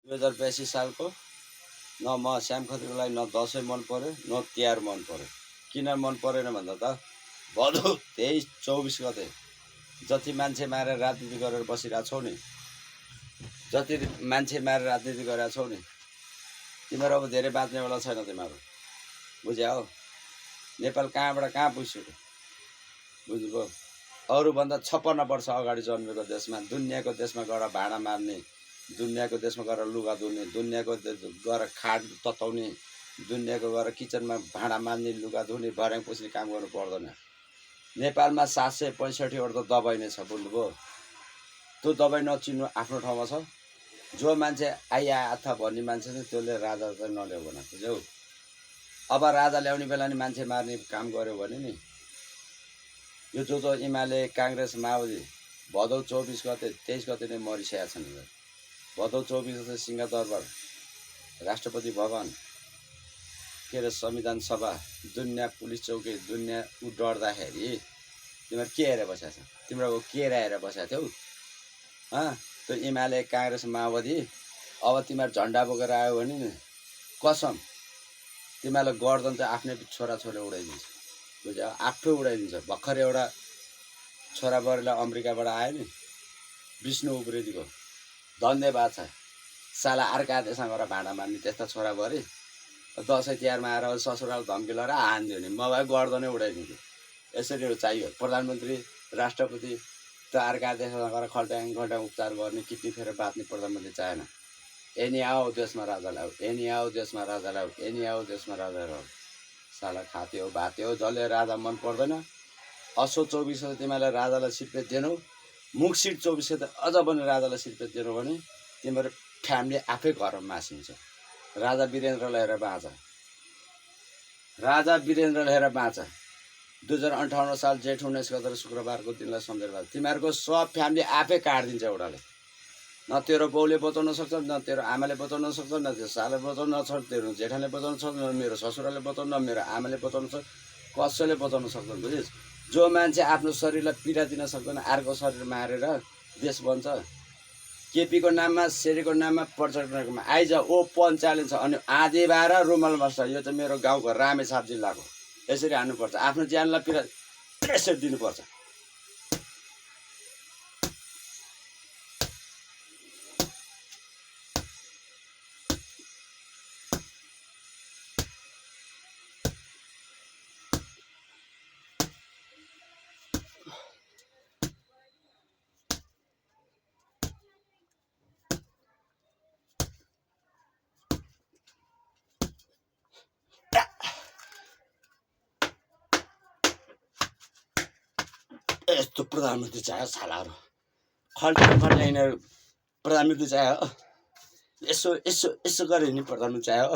2082 सालको न म श्याम खत्रीलाई न दसैँ मन पर्यो न तिहार मन पर्यो। किन मन परेन भन्दा त भदौ 23-24 गते जति मान्छे मारेर राजनीति गरेर बसिरहेको छौ नि, जति मान्छे मारेर राजनीति गरेका छौ नि, तिमीहरू अब धेरै बाँच्नेवाला छैन। तिमीहरू बुझ्यौ? नेपाल कहाँबाट कहाँ पुगिसक्यो, बुझ्नुभयो? अरूभन्दा 56 वर्ष अगाडि जन्मेको देशमा, दुनियाँको देशमा गएर भाँडा मार्ने, दुनियाँको देशमा गएर लुगा धुने, दुनियाँको गएर खाट तताउने, दुनियाँको गएर किचनमा भाँडा मार्ने, लुगा धुने, भर्याङ पुस्ने काम गर्नु पर्दैन। नेपालमा 765 वटा दबाई नै छ, बुझ्नुभयो? त्यो दबाई नचिन्नु आफ्नो ठाउँमा छ। जो मान्छे आइया आथा भन्ने मान्छे चाहिँ त्यसले राजा चाहिँ नल्याउ भन, बुझ्यौ? अब राजा ल्याउने बेला नि मान्छे मार्ने काम गर्यो भने नि यो जो एमाले काङ्ग्रेस माओवादी भदौ 24 गते 23 गते नै मरिसकेका छन्। भदौ 24 गते सिंहदरबार, राष्ट्रपति भवन, के अरे संविधान सभा, दुनियाँ पुलिस चौकी, दुनियाँ उ डर्दाखेरि तिमीहरू के हेरेर बसेका छौ? तिम्रो के हेरेर बसेका थियौ? त्यो एमाले काङ्ग्रेस माओवादी अब तिमीहरू झन्डा बोकेर आयो भने नि कसम तिमीहरूलाई गर्दन चाहिँ आफ्नै छोराछोरीले उडाइदिन्छ, बुझ्यौ? आफै उडाइदिन्छ। भर्खर एउटा छोराबुहारीलाई अमेरिकाबाट आयो नि, विष्णु उप्रेतीको, धन्यवाद छ। साला अर्का देशमा गएर भाँडा मार्ने त्यस्ता छोराबुहारी दसैँ तिहारमा आएर ससुराल धम्की लगाएर हान्दियो नि म भए गर्दनै उडाइदिन्थ्यो। यसरी चाहियो प्रधानमन्त्री, राष्ट्रपति त अर्का देशमा गएर खल्ट्याङ खल्ट्याङ उपचार गर्ने, किडनी फेरेर बाँच्ने प्रधानमन्त्री चाहेन। एनी आओ देशमा राजा ल्याऊ, एनी आओ देशमा राजा ल्याऊ, एनी आओ देशमा राजा ल्याऊ। साला खात्यो भात्यो, जसले राजा मन पर्दैन। असो 24 गते तिमीलाई राजालाई सिर्पेत दिनौ, मुखसिट 24 गते अझ पनि राजालाई सिर्पेत दिनौ भने तिम्रो फ्यामिली आफै घरमा मासिन्छ। राजा वीरेन्द्रलाई हेरेर बाँच, राजा वीरेन्द्रलाई हेरेर बाँच। 2058 साल जेठ 19 गते शुक्रबारको दिनलाई सम्झेर बाँच। तिमीहरूको सब फ्यामिली आफै काटिदिन्छ एउटाले। न तेरो बाउले बचाउन सक्छ, न तेरो आमाले बचाउन सक्छ, न त्यो साले बचाउन सक्छ, तेरो जेठाले बचाउन सक्छ, न मेरो ससुराले बचाउन, न मेरो आमाले बचाउन सक्छ, कसैले बचाउन सक्दैन, बुझिस्? जो मान्छे आफ्नो शरीरलाई पीडा दिन सक्दैन अर्को शरीर मारेर देश बन्छ। केपीको नाममा, शेरीको नाममा, पर्यटकको नाममा आइज ओपन च्यालेन्ज छ। अनि आधी बाह्र रुमाल बस्छ। यो चाहिँ मेरो गाउँको रामेछाप जिल्लाको। यसरी हान्नुपर्छ, आफ्नो ज्यानलाई पीडा यसरी दिनुपर्छ। यस्तो प्रधानमन्त्री चाहियो सालाहरू, खल्टिया यिनीहरू प्रधानमन्त्री चाहियो। यसो यसो यसो गरे नि प्रधानमन्त्री चाहियो।